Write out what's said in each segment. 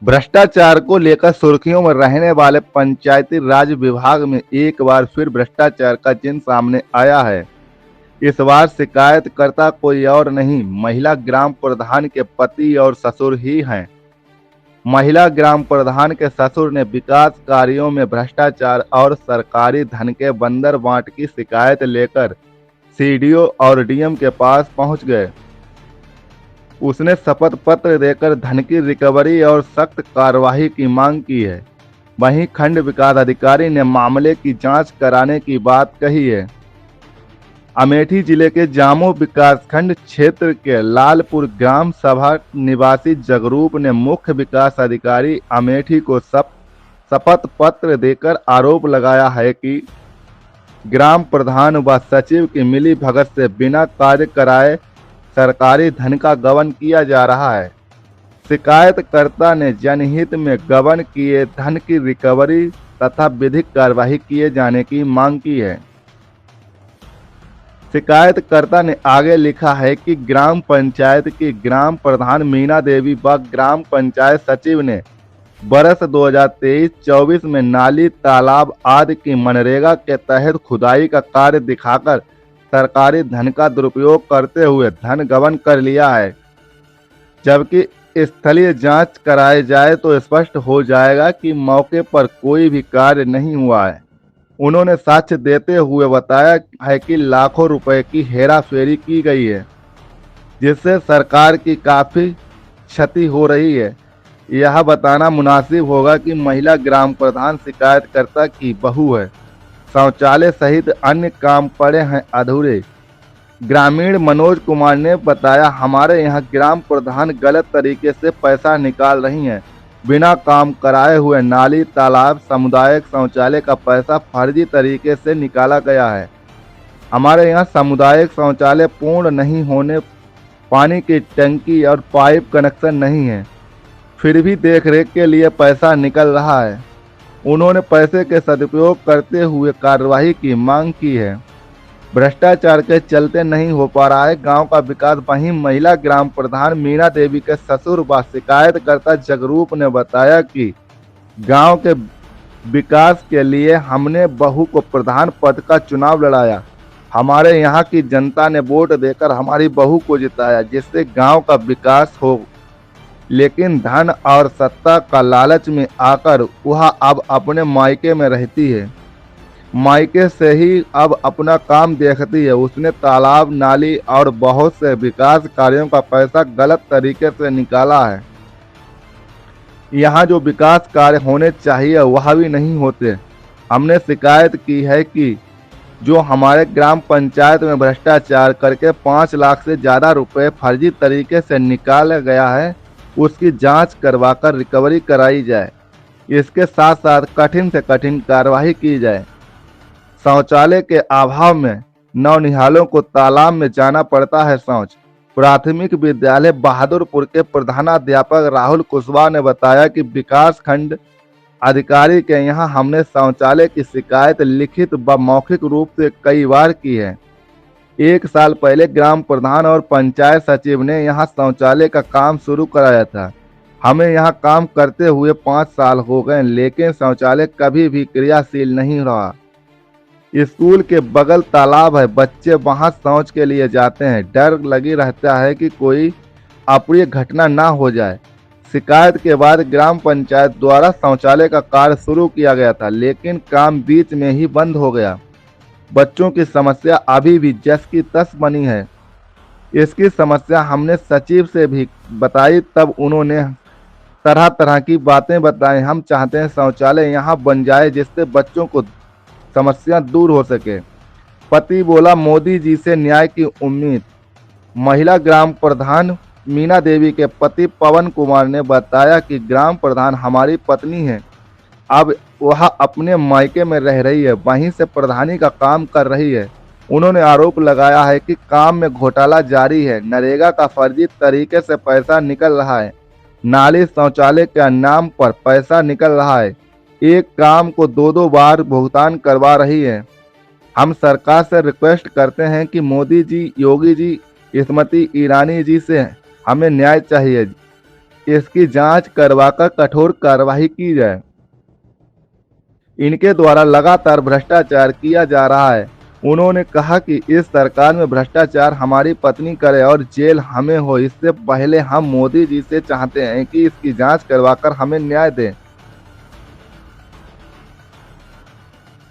भ्रष्टाचार को लेकर सुर्खियों में रहने वाले पंचायती राज विभाग में एक बार फिर भ्रष्टाचार का चिन्ह सामने आया है। इस बार शिकायतकर्ता कोई और नहीं, महिला ग्राम प्रधान के पति और ससुर ही हैं। महिला ग्राम प्रधान के ससुर ने विकास कार्यों में भ्रष्टाचार और सरकारी धन के बंदर बांट की शिकायत लेकर सीडीओ और डीएम के पास पहुंच गए। उसने शपथ पत्र देकर धन की रिकवरी और सख्त कार्रवाई की मांग की है। वहीं खंड विकास अधिकारी ने मामले की जांच कराने की बात कही है। अमेठी जिले के जामो विकासखंड क्षेत्र के लालपुर ग्राम सभा निवासी जगरूप ने मुख्य विकास अधिकारी अमेठी को शपथ पत्र देकर आरोप लगाया है कि ग्राम प्रधान व सचिव की मिली भगत से बिना कार्य कराए सरकारी धन का गबन किया जा रहा है। शिकायतकर्ता ने जनहित में गबन किए धन की रिकवरी तथा विधिक कार्यवाही किए जाने की मांग की है। शिकायतकर्ता ने आगे लिखा है कि ग्राम पंचायत की ग्राम प्रधान मीना देवी व ग्राम पंचायत सचिव ने वर्ष 2023-24 में नाली, तालाब आदि की मनरेगा के तहत खुदाई का कार्य दिखाकर सरकारी धन का दुरुपयोग करते हुए धन गबन कर लिया है। जबकि स्थलीय जांच कराई जाए तो स्पष्ट हो जाएगा कि मौके पर कोई भी कार्य नहीं हुआ है। उन्होंने साक्ष्य देते हुए बताया है कि लाखों रुपए की हेराफेरी की गई है, जिससे सरकार की काफी क्षति हो रही है। यह बताना मुनासिब होगा कि महिला ग्राम प्रधान शिकायतकर्ता की बहू है। शौचालय सहित अन्य काम पड़े हैं अधूरे। ग्रामीण मनोज कुमार ने बताया, हमारे यहाँ ग्राम प्रधान गलत तरीके से पैसा निकाल रही हैं। बिना काम कराए हुए नाली, तालाब, सामुदायिक शौचालय का पैसा फर्जी तरीके से निकाला गया है। हमारे यहाँ सामुदायिक शौचालय पूर्ण नहीं होने, पानी की टंकी और पाइप कनेक्शन नहीं है, फिर भी देखरेख के लिए पैसा निकल रहा है। उन्होंने पैसे के सदुपयोग करते हुए कार्रवाई की मांग की है। भ्रष्टाचार के चलते नहीं हो पा रहा है गांव का विकास। वहीं महिला ग्राम प्रधान मीना देवी के ससुर व शिकायतकर्ता जगरूप ने बताया कि गांव के विकास के लिए हमने बहू को प्रधान पद का चुनाव लड़ाया। हमारे यहाँ की जनता ने वोट देकर हमारी बहू को जिताया, जिससे गांव का विकास हो। लेकिन धन और सत्ता का लालच में आकर वह अब अपने मायके में रहती है। मायके से ही अब अपना काम देखती है। उसने तालाब, नाली और बहुत से विकास कार्यों का पैसा गलत तरीके से निकाला है। यहाँ जो विकास कार्य होने चाहिए वह भी नहीं होते। हमने शिकायत की है कि जो हमारे ग्राम पंचायत में भ्रष्टाचार करके 5 लाख से ज़्यादा रुपए फर्जी तरीके से निकाला गया है, उसकी जांच करवाकर रिकवरी कराई जाए। इसके साथ साथ कठिन से कठिन कार्रवाई की जाए। शौचालय के अभाव में नौनिहालों को तालाब में जाना पड़ता है शौच। प्राथमिक विद्यालय बहादुरपुर के प्रधानाध्यापक राहुल कुशवाहा ने बताया कि विकास खंड अधिकारी के यहाँ हमने शौचालय की शिकायत लिखित व मौखिक रूप से कई बार की है। 1 साल पहले ग्राम प्रधान और पंचायत सचिव ने यहाँ शौचालय का काम शुरू कराया था। हमें यहाँ काम करते हुए 5 साल हो गए, लेकिन शौचालय कभी भी क्रियाशील नहीं रहा। स्कूल के बगल तालाब है, बच्चे वहां शौच के लिए जाते हैं। डर लगी रहता है कि कोई अप्रिय घटना ना हो जाए। शिकायत के बाद ग्राम पंचायत द्वारा शौचालय का कार्य शुरू किया गया था, लेकिन काम बीच में ही बंद हो गया। बच्चों की समस्या अभी भी जस की तस बनी है। इसकी समस्या हमने सचिव से भी बताई, तब उन्होंने तरह तरह की बातें बताई। हम चाहते हैं शौचालय यहाँ बन जाए, जिससे बच्चों को समस्या दूर हो सके। पति बोला, मोदी जी से न्याय की उम्मीद। महिला ग्राम प्रधान मीना देवी के पति पवन कुमार ने बताया कि ग्राम प्रधान हमारी पत्नी है, अब वह अपने मायके में रह रही है, वहीं से प्रधानी का काम कर रही है। उन्होंने आरोप लगाया है कि काम में घोटाला जारी है। नरेगा का फर्जी तरीके से पैसा निकल रहा है। नाली, शौचालय के नाम पर पैसा निकल रहा है। एक काम को 2-2 बार भुगतान करवा रही है। हम सरकार से रिक्वेस्ट करते हैं कि मोदी जी, योगी जी, स्मृति ईरानी जी से हमें न्याय चाहिए। इसकी जांच करवाकर कठोर कार्रवाई की जाए। इनके द्वारा लगातार भ्रष्टाचार किया जा रहा है। उन्होंने कहा कि इस सरकार में भ्रष्टाचार हमारी पत्नी करे और जेल हमें हो, इससे पहले हम मोदी जी से चाहते हैं कि इसकी जांच करवाकर हमें न्याय दें।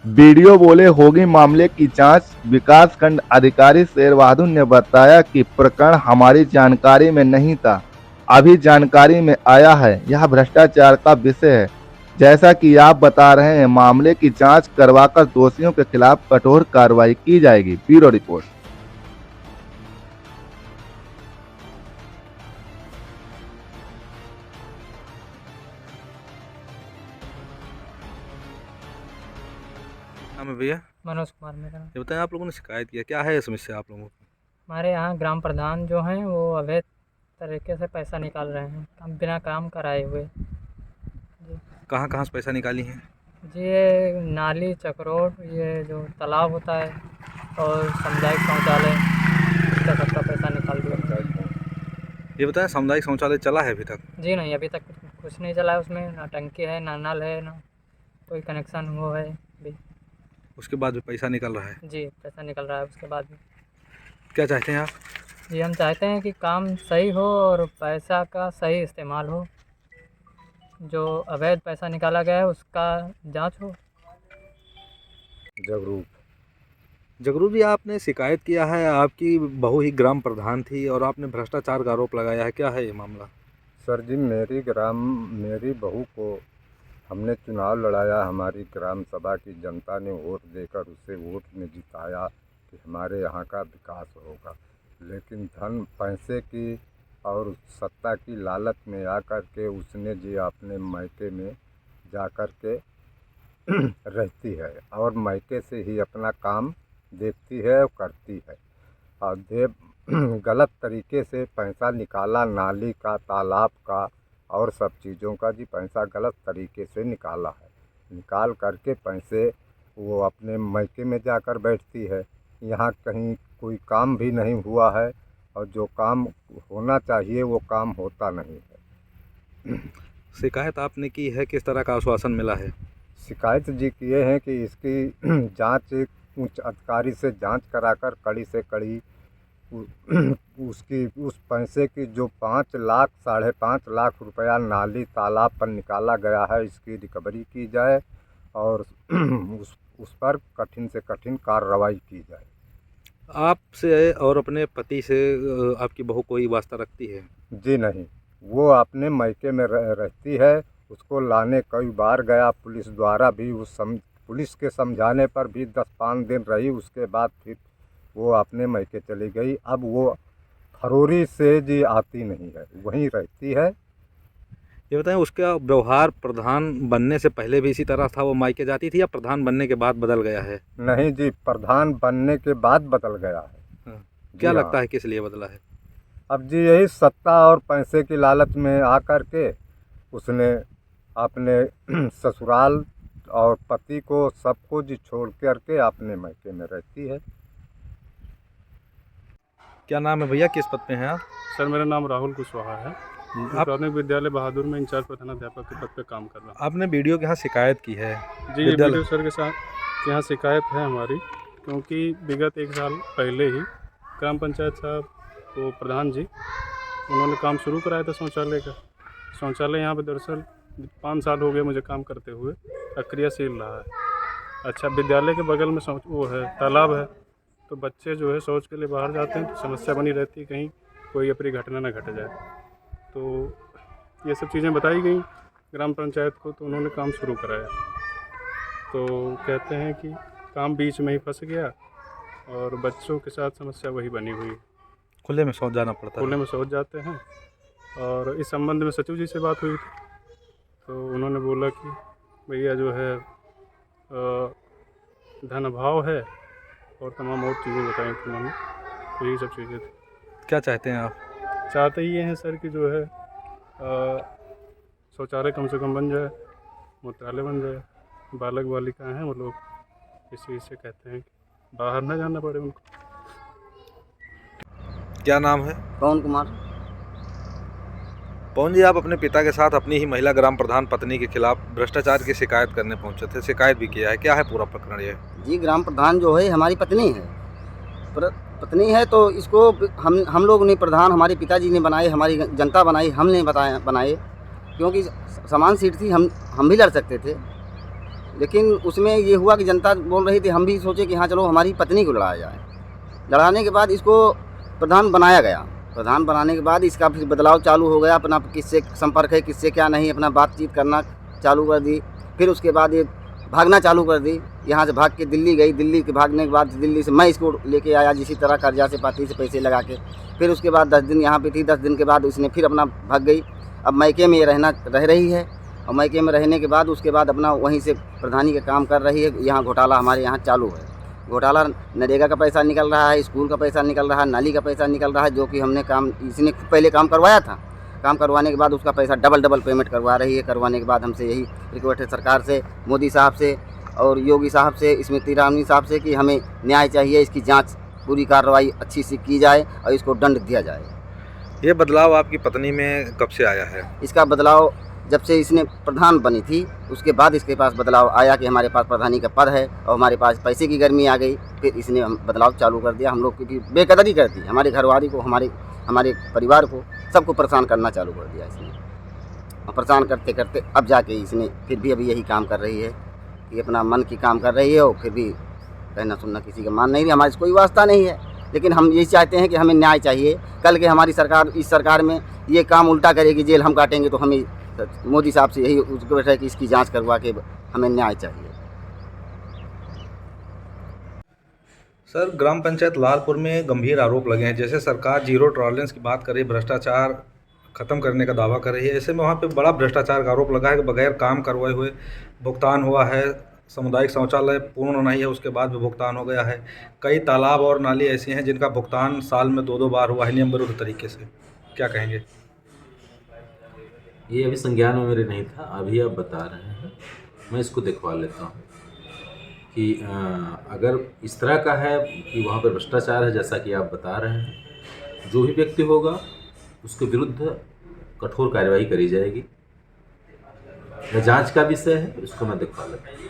वीडियो बोले होगी मामले की जांच। विकासखंड अधिकारी शेर बहादुर ने बताया कि प्रकरण हमारी जानकारी में नहीं था, अभी जानकारी में आया है। यह भ्रष्टाचार का विषय है। जैसा कि आप बता रहे हैं, मामले की जांच करवाकर दोषियों के खिलाफ कठोर कार्रवाई की जाएगी। Bureau report. हाँ मैं भैया, मनोज कुमार मेरा नाम। ये बताएं, आप लोगों ने शिकायत किया, क्या है समस्या आप लोगों की? हमारे यहाँ ग्राम प्रधान जो हैं वो अवैध तरीके से पैसा निकाल रहे हैं, हम बिना काम कराए हुए। जी कहाँ कहाँ से पैसा निकाली हैं? जी, ये नाली चक्रोट, ये जो तालाब होता है और सामुदायिक शौचालय, इसका सबका पैसा निकाल दिया। ये बताएं, सामुदायिक शौचालय चला है अभी तक? जी नहीं, अभी तक कुछ नहीं चला है उसमें, ना टंकी है, ना नल है, ना कोई कनेक्शन वो है भी। उसके बाद भी पैसा निकल रहा है? जी, पैसा निकल रहा है उसके बाद भी। क्या चाहते हैं आप? जी, हम चाहते हैं कि काम सही हो और पैसा का सही इस्तेमाल हो। जो अवैध पैसा निकाला गया है उसका जांच हो। जगरूप जी, आपने शिकायत किया है, आपकी बहू ही ग्राम प्रधान थी और आपने भ्रष्टाचार का आरोप लगाया है, क्या है ये मामला? सर जी, मेरी बहू को हमने चुनाव लड़ाया, हमारी ग्राम सभा की जनता ने वोट देकर उसे वोट में जिताया कि हमारे यहाँ का विकास होगा। लेकिन धन पैसे की और सत्ता की लालच में आकर के उसने जी अपने मायके में जाकर के रहती है और मायके से ही अपना काम देखती है और करती है। और गलत तरीके से पैसा निकाला, नाली का, तालाब का और सब चीज़ों का जी पैसा गलत तरीके से निकाला है। निकाल करके पैसे वो अपने मायके में जाकर बैठती है। यहाँ कहीं कोई काम भी नहीं हुआ है और जो काम होना चाहिए वो काम होता नहीं है। शिकायत आपने की है, किस तरह का आश्वासन मिला है? शिकायत जी किए हैं कि इसकी जांच उच्च अधिकारी से जांच कराकर कड़ी से कड़ी उसकी उस पैसे की जो 5 लाख 5.5 लाख रुपया नाली तालाब पर निकाला गया है, इसकी रिकवरी की जाए और उस पर कठिन से कठिन कार्रवाई की जाए। आपसे और अपने पति से आपकी बहू कोई वास्ता रखती है? जी नहीं, वो अपने मायके में रहती है। उसको लाने कई बार गया पुलिस द्वारा भी, पुलिस के समझाने पर भी 10-5 दिन रही, उसके बाद फिर वो अपने मायके चली गई। अब वो खरोरी से जी आती नहीं है, वहीं रहती है। ये बताएं, उसका व्यवहार प्रधान बनने से पहले भी इसी तरह था, वो मायके जाती थी, या प्रधान बनने के बाद बदल गया है? नहीं जी, प्रधान बनने के बाद बदल गया है। हाँ। क्या लगता है किस लिए बदला है? अब जी यही सत्ता और पैसे की लालच में आकर के उसने अपने ससुराल और पति को सबको जी छोड़ करके अपने मायके में रहती है। क्या नाम है भैया, किस पद पे हैं आप? सर, मेरा नाम राहुल कुशवाहा है। मैं प्राथमिक विद्यालय बहादुर में इंचार्ज प्रधानाध्यापक के पद पे काम कर रहा हूँ। आपने वीडियो के यहाँ शिकायत की है? जी, ये वीडियो सर के साथ यहाँ शिकायत है हमारी, क्योंकि विगत 1 साल पहले ही ग्राम पंचायत साहब वो प्रधान जी उन्होंने काम शुरू कराया था शौचालय का। शौचालय यहाँ पे दरअसल 5 साल हो गए मुझे काम करते हुए, अक्रियाशील रहा है। अच्छा, विद्यालय के बगल में वो है, तालाब है, तो बच्चे जो है शौच के लिए बाहर जाते हैं तो समस्या बनी रहती है, कहीं कोई अप्रिय घटना न घट जाए। तो ये सब चीज़ें बताई गई ग्राम पंचायत को, तो उन्होंने काम शुरू कराया। तो कहते हैं कि काम बीच में ही फंस गया और बच्चों के साथ समस्या वही बनी हुई। खुले में शौच जाना पड़ता है? खुले में शौच जाते हैं। और इस संबंध में सचिव जी से बात हुई थी, तो उन्होंने बोला कि भैया जो है धन अभाव है और तमाम और चीज़ें बताई थी उन्होंने, तो यही सब चीज़ें थी। क्या चाहते हैं आप? चाहते ये हैं सर कि जो है शौचालय कम से कम बन जाए, मूत्रालय बन जाए। बालक बालिकाएँ हैं, वो लोग इस चीज़ से कहते हैं कि बाहर न जाना पड़े उनको। क्या नाम है? पवन कुमार। पवन जी, आप अपने पिता के साथ अपनी ही महिला ग्राम प्रधान पत्नी के खिलाफ भ्रष्टाचार की शिकायत करने पहुंचे थे, शिकायत भी किया है, क्या है पूरा प्रकरण ये? जी, ग्राम प्रधान जो है हमारी पत्नी है। पत्नी है तो इसको हम लोग नहीं, प्रधान हमारे पिताजी ने बनाए, हमारी जनता बनाई, हमने बनाए। क्योंकि समान सीट थी, हम भी लड़ सकते थे, लेकिन उसमें ये हुआ कि जनता बोल रही थी, हम भी सोचे कि हाँ चलो हमारी पत्नी को लड़ाया जाए। लड़ाने के बाद इसको प्रधान बनाया गया। प्रधान बनाने के बाद इसका फिर बदलाव चालू हो गया, अपना किससे संपर्क है किससे क्या नहीं, अपना बातचीत करना चालू कर दी। फिर उसके बाद ये भागना चालू कर दी, यहाँ से भाग के दिल्ली गई। दिल्ली के भागने के बाद दिल्ली से मैं इसको लेके आया, जिसी तरह कर्जा से पाती से पैसे लगा के। फिर उसके बाद 10 दिन यहाँ पे थी, 10 दिन के बाद उसने फिर अपना भाग गई। अब मायके में रह रही है, और मायके में रहने के बाद उसके बाद अपना वहीं से प्रधानी का काम कर रही है। यहाँ घोटाला हमारे यहाँ चालू है। घोटाला नरेगा का पैसा निकल रहा है, स्कूल का पैसा निकल रहा है, नाली का पैसा निकल रहा है, जो कि हमने काम इसने पहले काम करवाया था। काम करवाने के बाद उसका पैसा डबल पेमेंट करवा रही है। करवाने के बाद हमसे यही रिक्वेस्ट है सरकार से, मोदी साहब से और योगी साहब से, स्मृति ईरानी साहब से, कि हमें न्याय चाहिए, इसकी जांच पूरी कार्रवाई अच्छी से की जाए और इसको दंड दिया जाए। ये बदलाव आपकी पत्नी में कब से आया है? इसका बदलाव जब से इसने प्रधान बनी थी उसके बाद इसके पास बदलाव आया कि हमारे पास प्रधानी का पद है और हमारे पास पैसे की गर्मी आ गई। फिर इसने बदलाव चालू कर दिया, हम लोग की बेकदरी कर दी, हमारे घरवाली को, हमारे परिवार को, सबको परेशान करना चालू कर दिया इसने। और परेशान करते करते अब जाके इसने फिर भी अभी यही काम कर रही है कि अपना मन की काम कर रही है, और फिर भी कहना सुनना किसी का मान नहीं रही। हमारे से कोई वास्ता नहीं है, लेकिन हम यही चाहते हैं कि हमें न्याय चाहिए। कल के हमारी सरकार, इस सरकार में ये काम उल्टा करेगी, जेल हम काटेंगे, तो हमें मोदी साहब से यही रिक्वेस्ट है कि इसकी जांच करवा के हमें न्याय चाहिए। सर, ग्राम पंचायत लालपुर में गंभीर आरोप लगे हैं, जैसे सरकार जीरो टॉलरेंस की बात कर रही है, भ्रष्टाचार खत्म करने का दावा कर रही है। ऐसे में वहाँ पे बड़ा भ्रष्टाचार का आरोप लगा है कि बगैर काम करवाए हुए भुगतान हुआ है। सामुदायिक शौचालय पूर्ण नहीं है, उसके बाद भी भुगतान हो गया है। कई तालाब और नाली ऐसी हैं जिनका भुगतान साल में 2-2 बार हुआ है नियम विरुद्ध तरीके से। क्या कहेंगे? ये अभी संज्ञान में मेरे नहीं था, अभी आप बता रहे हैं, मैं इसको दिखवा लेता हूँ कि अगर इस तरह का है कि वहाँ पर भ्रष्टाचार है जैसा कि आप बता रहे हैं, जो भी व्यक्ति होगा उसके विरुद्ध कठोर कार्रवाई करी जाएगी। जांच का विषय है, इसको मैं दिखवा लेता हूँ।